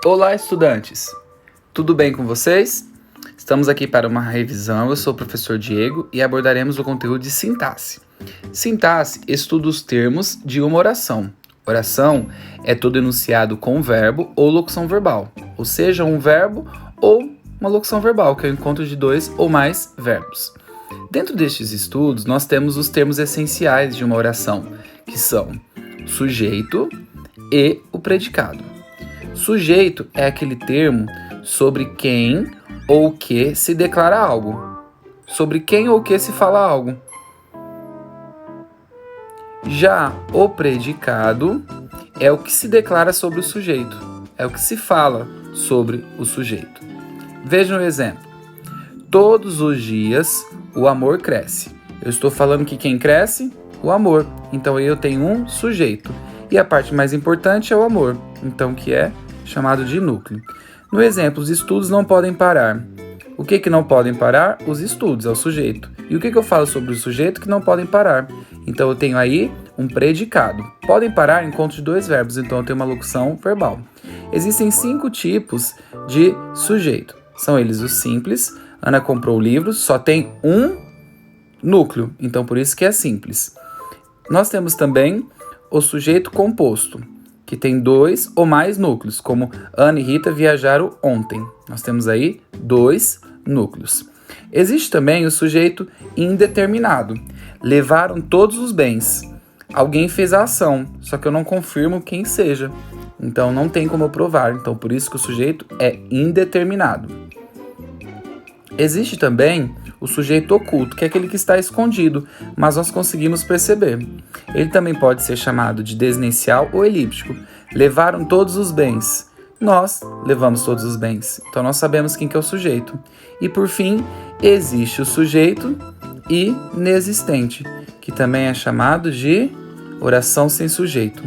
Olá, estudantes! Tudo bem com vocês? Estamos aqui para uma revisão. Eu sou o professor Diego e abordaremos o conteúdo de sintaxe. Sintaxe estuda os termos de uma oração. Oração é todo enunciado com verbo ou locução verbal, ou seja, um verbo ou uma locução verbal, que é o encontro de dois ou mais verbos. Dentro destes estudos, nós temos os termos essenciais de uma oração, que são sujeito e o predicado. Sujeito é aquele termo sobre quem ou que se declara algo, sobre quem ou que se fala algo. Já o predicado é o que se declara sobre o sujeito, é o que se fala sobre o sujeito. Vejam o exemplo. Todos os dias o amor cresce. Eu estou falando que quem cresce? O amor. Então aí eu tenho um sujeito. E a parte mais importante é o amor, então que é chamado de núcleo. No exemplo, os estudos não podem parar. O que não podem parar? Os estudos, é o sujeito. E o que eu falo sobre o sujeito que não podem parar? Então eu tenho aí um predicado. Podem parar encontro de dois verbos, então eu tenho uma locução verbal. Existem 5 tipos de sujeito. São eles os simples. Ana comprou o livro, só tem um núcleo, então por isso que é simples. Nós temos também o sujeito composto, que tem 2 ou mais núcleos, como Ana e Rita viajaram ontem. Nós temos aí 2 núcleos. Existe também o sujeito indeterminado. Levaram todos os bens. Alguém fez a ação, só que eu não confirmo quem seja. Então não tem como eu provar. Então por isso que o sujeito é indeterminado. Existe também o sujeito oculto, que é aquele que está escondido, mas nós conseguimos perceber. Ele também pode ser chamado de desinicial ou elíptico. Levaram todos os bens. Nós levamos todos os bens. Então nós sabemos quem que é o sujeito. E por fim, existe o sujeito inexistente, que também é chamado de oração sem sujeito.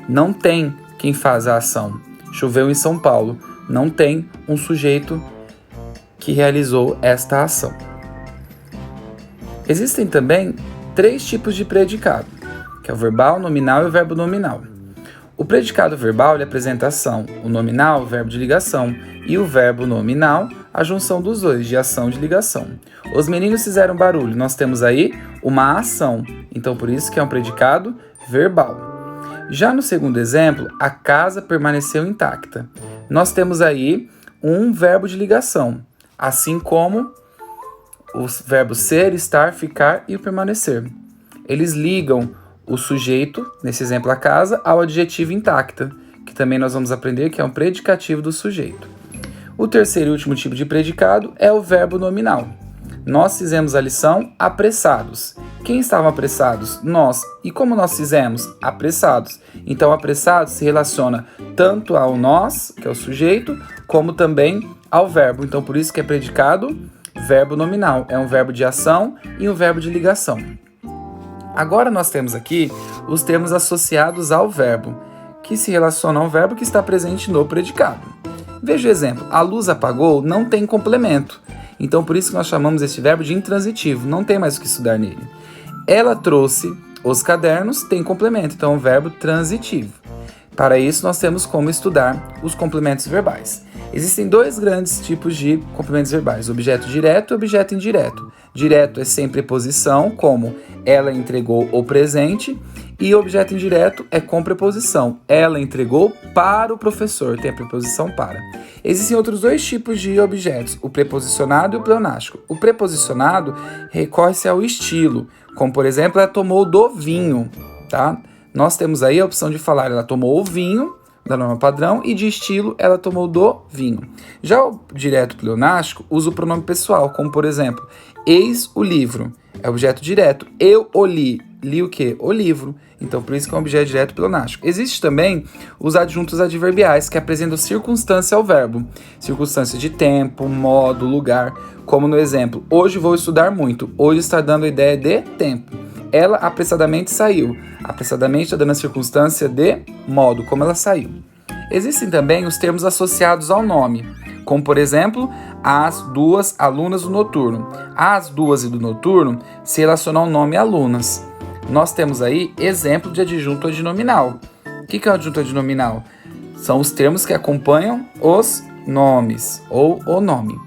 Não tem quem faz a ação. Choveu em São Paulo. Não tem um sujeito que realizou esta ação. Existem também 3 tipos de predicado, que é o verbal, nominal e o verbo nominal. O predicado verbal ele apresenta ação, o nominal, o verbo de ligação, e o verbo nominal, a junção dos dois, de ação e de ligação. Os meninos fizeram barulho, nós temos aí uma ação, então por isso que é um predicado verbal. Já no segundo exemplo, a casa permaneceu intacta. Nós temos aí um verbo de ligação, assim como os verbos ser, estar, ficar e o permanecer. Eles ligam o sujeito, nesse exemplo a casa, ao adjetivo intacta, que também nós vamos aprender que é um predicativo do sujeito. O terceiro e último tipo de predicado é o verbo nominal. Nós fizemos a lição apressados. Quem estavam apressados? Nós. E como nós fizemos? Apressados. Então, apressados se relaciona tanto ao nós, que é o sujeito, como também ao verbo. Então, por isso que é predicado verbo nominal. É um verbo de ação e um verbo de ligação. Agora nós temos aqui os termos associados ao verbo, que se relacionam ao verbo que está presente no predicado. Veja o exemplo. A luz apagou não tem complemento. Então, por isso que nós chamamos este verbo de intransitivo. Não tem mais o que estudar nele. Ela trouxe os cadernos, tem complemento. Então, é um verbo transitivo. Para isso, nós temos como estudar os complementos verbais. Existem 2 grandes tipos de complementos verbais, objeto direto e objeto indireto. Direto é sem preposição, como ela entregou o presente, e objeto indireto é com preposição. Ela entregou para o professor, tem a preposição para. Existem outros 2 tipos de objetos, o preposicionado e o pleonástico. O preposicionado recorre-se ao estilo, como por exemplo, ela tomou do vinho, tá? Nós temos aí a opção de falar, ela tomou o vinho, da norma padrão, e de estilo, ela tomou do vinho. Já o direto pleonástico usa o pronome pessoal, como por exemplo, eis o livro, é objeto direto. Eu o li. Li o quê? O livro. Então, por isso que é um objeto direto pleonástico. Existe também os adjuntos adverbiais, que apresentam circunstância ao verbo. Circunstância de tempo, modo, lugar. Como no exemplo, hoje vou estudar muito. Hoje está dando a ideia de tempo. Ela apressadamente saiu. Apressadamente está dando a circunstância de modo, como ela saiu. Existem também os termos associados ao nome, como por exemplo, as 2 alunas do noturno. As 2 e do noturno se relacionam ao nome alunas. Nós temos aí exemplo de adjunto adnominal. O que é o adjunto adnominal? são os termos que acompanham os nomes ou o nome.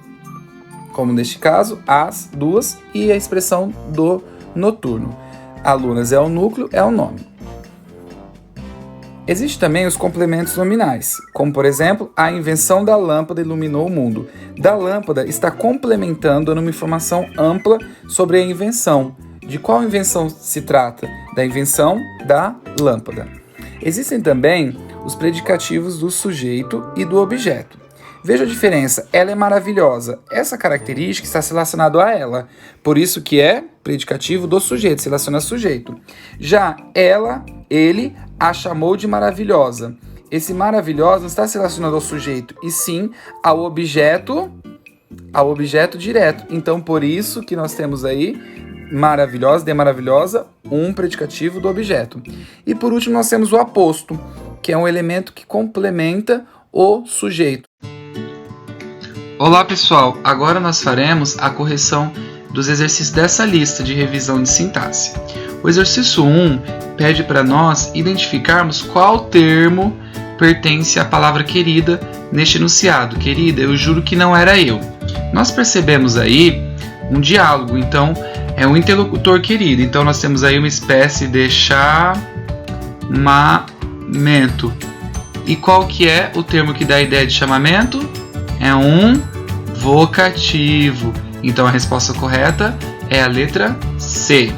Como neste caso, as, duas e a expressão do noturno. Alunas é o núcleo, é o nome. Existem também os complementos nominais, como por exemplo, a invenção da lâmpada iluminou o mundo. Da lâmpada está complementando uma informação ampla sobre a invenção. De qual invenção se trata? Da invenção da lâmpada. Existem também os predicativos do sujeito e do objeto. Veja a diferença, ela é maravilhosa. Essa característica está relacionada a ela, por isso que é predicativo do sujeito, se relaciona ao sujeito. Já ela, ele, a chamou de maravilhosa. Esse maravilhosa não está se relacionado ao sujeito, e sim ao objeto direto. Então, por isso que nós temos aí maravilhosa, de maravilhosa, um predicativo do objeto. E por último, nós temos o aposto, que é um elemento que complementa o sujeito. Olá pessoal, agora nós faremos a correção dos exercícios dessa lista de revisão de sintaxe. O exercício 1 pede para nós identificarmos qual termo pertence à palavra querida neste enunciado. Querida, eu juro que não era eu. Nós percebemos aí um diálogo, então é um interlocutor querido. Então nós temos aí uma espécie de chamamento. E qual que é o termo que dá a ideia de chamamento? É um vocativo. Então a resposta correta é a letra C.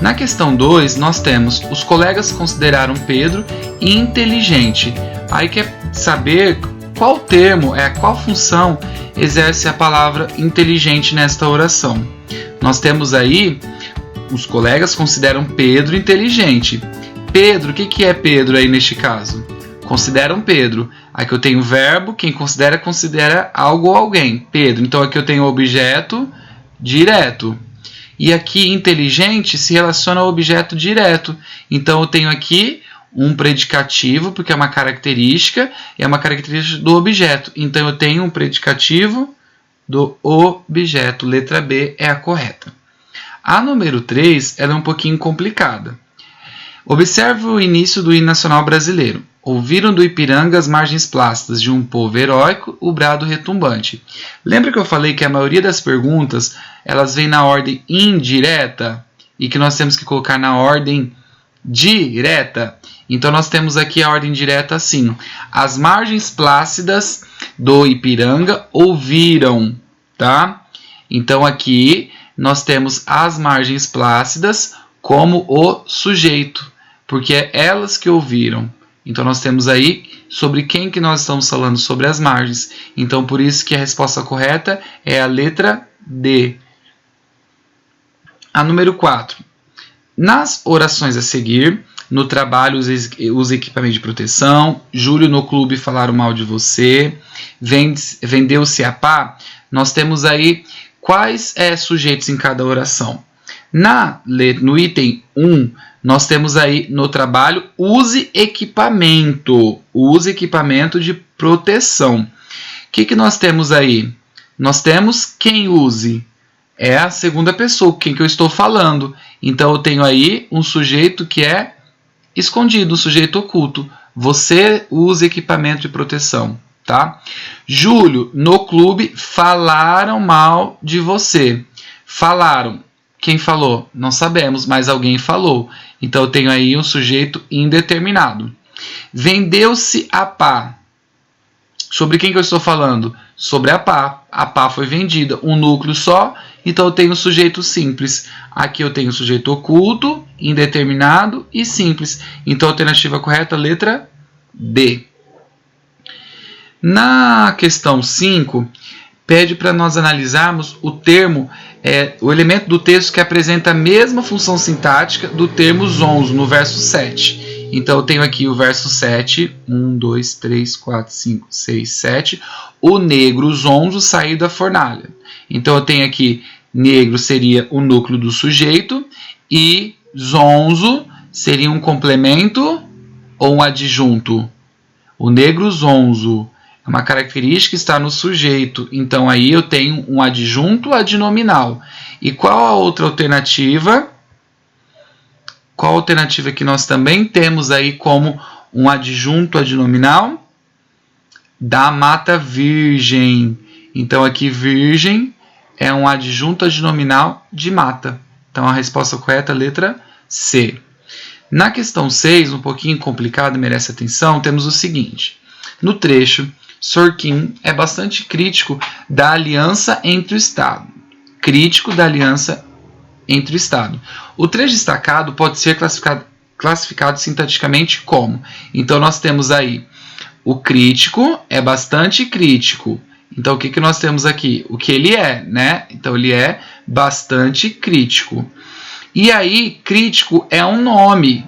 Na questão 2, nós temos: os colegas consideraram Pedro inteligente. Aí quer saber qual termo, qual função exerce a palavra inteligente nesta oração. Nós temos aí: os colegas consideram Pedro inteligente. Pedro, o que é Pedro aí neste caso? Consideram Pedro. Aqui eu tenho o verbo, quem considera, considera algo ou alguém. Pedro. Então aqui eu tenho o objeto direto. E aqui inteligente se relaciona ao objeto direto. Então eu tenho aqui um predicativo, porque é uma característica do objeto. Então eu tenho um predicativo do objeto. Letra B é a correta. A número 3 ela é um pouquinho complicada. Observe o início do hino nacional brasileiro. Ouviram do Ipiranga as margens plácidas de um povo heróico, o brado retumbante. Lembra que eu falei que a maioria das perguntas elas vêm na ordem indireta e que nós temos que colocar na ordem direta? Então nós temos aqui a ordem direta assim: as margens plácidas do Ipiranga ouviram, tá? Então aqui nós temos as margens plácidas como o sujeito, porque é elas que ouviram. Então nós temos aí sobre quem que nós estamos falando, sobre as margens. Então por isso que a resposta correta é a letra D. A número 4. Nas orações a seguir, no trabalho use equipamento de proteção, Júlio no clube falaram mal de você, vendeu-se a pá, nós temos aí quais sujeitos em cada oração. No item 1, nós temos aí no trabalho use equipamento de proteção. O que nós temos aí? Nós temos quem use, é a segunda pessoa, quem que eu estou falando. Então eu tenho aí um sujeito que é escondido, um sujeito oculto. Você usa equipamento de proteção, tá? Júlio, no clube falaram mal de você. Falaram. Quem falou? Não sabemos, mas alguém falou. Então eu tenho aí um sujeito indeterminado. Vendeu-se a pá. Sobre quem que eu estou falando? Sobre a pá. A pá foi vendida. Um núcleo só. Então eu tenho um sujeito simples. Aqui eu tenho um sujeito oculto, indeterminado e simples. Então a alternativa correta, letra D. Na questão 5, pede para nós analisarmos o termo, o elemento do texto que apresenta a mesma função sintática do termo zonzo, no verso 7. Então eu tenho aqui o verso 7, 1, 2, 3, 4, 5, 6, 7. O negro zonzo saiu da fornalha. Então eu tenho aqui, negro seria o núcleo do sujeito e zonzo seria um complemento ou um adjunto. O negro zonzo é uma característica que está no sujeito. Então aí eu tenho um adjunto adnominal. E qual a outra alternativa? Qual a alternativa que nós também temos aí como um adjunto adnominal? Da mata virgem. Então aqui virgem é um adjunto adnominal de mata. Então a resposta correta é a letra C. Na questão 6, um pouquinho complicado, merece atenção, temos o seguinte. No trecho, Sorkin é bastante crítico da aliança entre o Estado. Crítico da aliança entre o Estado. O trecho destacado pode ser classificado sintaticamente como. Então nós temos aí o crítico é bastante crítico. Então o que nós temos aqui? O que ele é, né? Então ele é bastante crítico. E aí, crítico é um nome.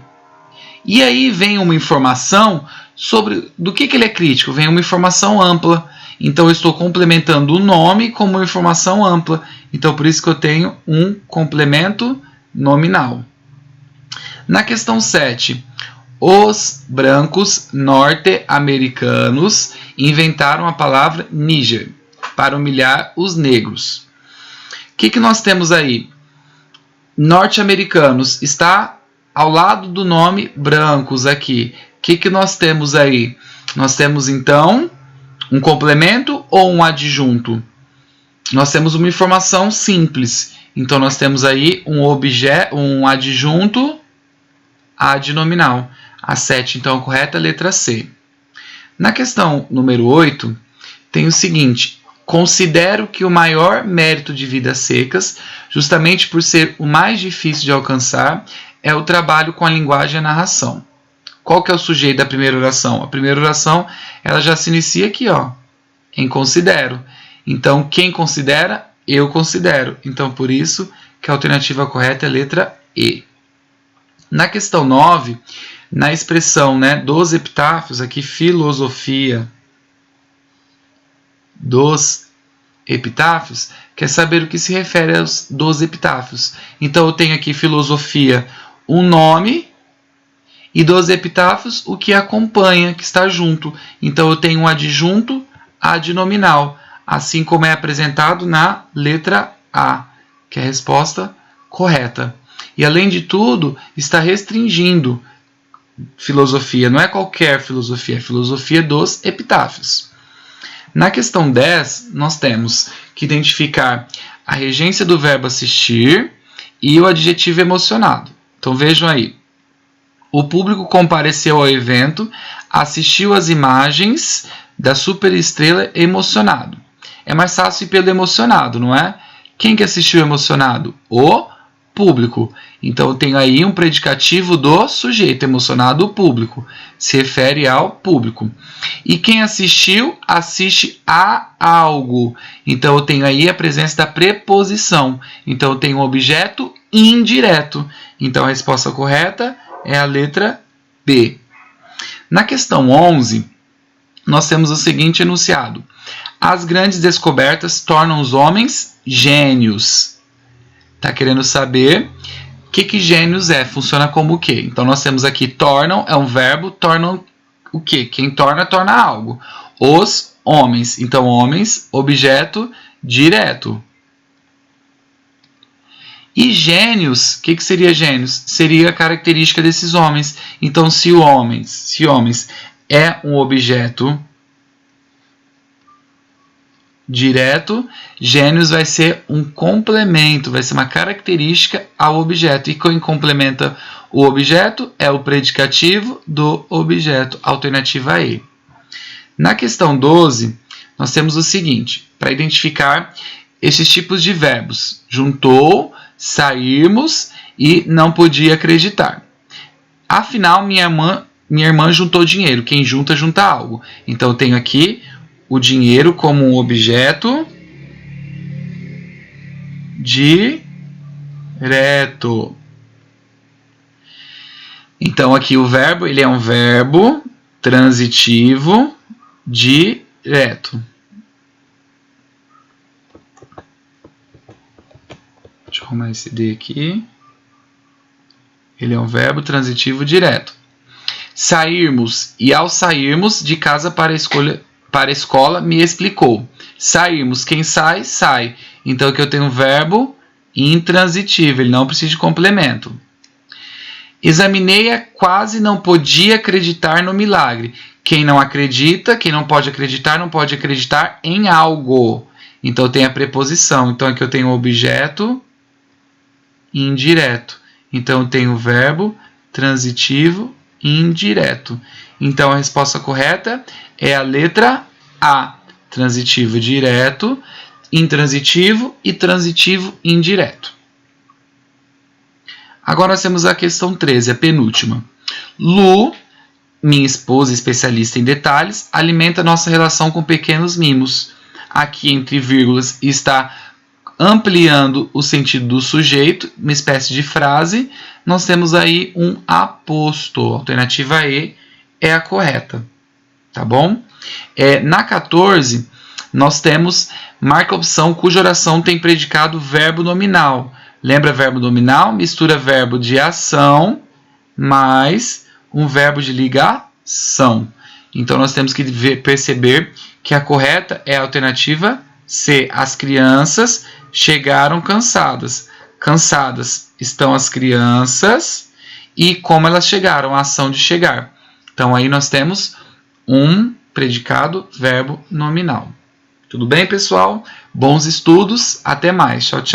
E aí vem uma informação sobre do que ele é crítico. Vem uma informação ampla. Então eu estou complementando o nome como uma informação ampla. Então por isso que eu tenho um complemento nominal. Na questão 7, os brancos norte-americanos inventaram a palavra Níger para humilhar os negros. O que nós temos aí? Norte-americanos está ao lado do nome brancos aqui. O que nós temos aí? Nós temos então um complemento ou um adjunto? Nós temos uma informação simples. Então nós temos aí um adjunto adnominal. A 7, então, a correta é a letra C. Na questão número 8, tem o seguinte. Considero que o maior mérito de Vidas Secas, justamente por ser o mais difícil de alcançar, é o trabalho com a linguagem e a narração. Qual que é o sujeito da primeira oração? A primeira oração ela já se inicia aqui, ó, em considero. Então, quem considera? Eu considero. Então, por isso que a alternativa correta é a letra E. Na questão 9, na expressão, né, dos epitáfios, aqui filosofia dos epitáfios, quer saber o que se refere aos dos epitáfios. Então eu tenho aqui filosofia, um nome, e dos epitáfios, o que acompanha, que está junto. Então eu tenho um adjunto adnominal, assim como é apresentado na letra A, que é a resposta correta. E além de tudo, está restringindo filosofia, não é qualquer filosofia, é filosofia dos epitáfios. Na questão 10, nós temos que identificar a regência do verbo assistir e o adjetivo emocionado. Então vejam aí. O público compareceu ao evento, assistiu às imagens da superestrela emocionado. É mais fácil ir pelo emocionado, não é? Quem que assistiu emocionado? O público. Então eu tenho aí um predicativo do sujeito, emocionado, o público. Se refere ao público. E quem assistiu, assiste a algo. Então eu tenho aí a presença da preposição. Então eu tenho um objeto indireto. Então a resposta correta é a letra B. Na questão 11, nós temos o seguinte enunciado. As grandes descobertas tornam os homens gênios. Está querendo saber o que gênios é? Funciona como o quê? Então nós temos aqui tornam, é um verbo, tornam o quê? Quem torna, torna algo. Os homens. Então homens, objeto direto. E gênios, o que seria gênios? Seria a característica desses homens. Então se homens é um objeto direto, gênios vai ser um complemento, vai ser uma característica ao objeto. E quem complementa o objeto é o predicativo do objeto, alternativa E. Na questão 12, nós temos o seguinte, para identificar esses tipos de verbos. Juntou, sairmos e não podia acreditar. Afinal, minha irmã juntou dinheiro. Quem junta, junta algo. Então eu tenho aqui o dinheiro como um objeto direto. Então aqui o verbo, ele é um verbo transitivo direto. Deixa eu arrumar esse D aqui. Ele é um verbo transitivo direto. Sairmos, e ao sairmos de casa para a escola, me explicou. Sairmos, quem sai, sai. Então aqui eu tenho um verbo intransitivo, ele não precisa de complemento. Examinei-a, quase não podia acreditar no milagre. Quem não acredita, quem não pode acreditar em algo. Então tem a preposição. Então aqui eu tenho o objeto indireto. Então eu tenho o verbo transitivo indireto. Então a resposta correta é a letra A. Transitivo direto, intransitivo e transitivo indireto. Agora nós temos a questão 13, a penúltima. Lu, minha esposa especialista em detalhes, alimenta nossa relação com pequenos mimos. Aqui entre vírgulas está ampliando o sentido do sujeito, uma espécie de frase. Nós temos aí um aposto. A alternativa E é a correta. Tá bom? Na 14, nós temos marca a opção cuja oração tem predicado verbo nominal. Lembra verbo nominal? Mistura verbo de ação mais um verbo de ligação. Então nós temos que perceber que a correta é a alternativa C. As crianças chegaram cansadas. Cansadas estão as crianças e como elas chegaram, a ação de chegar. Então aí nós temos um predicado verbo nominal. Tudo bem, pessoal? Bons estudos. Até mais. Tchau, tchau.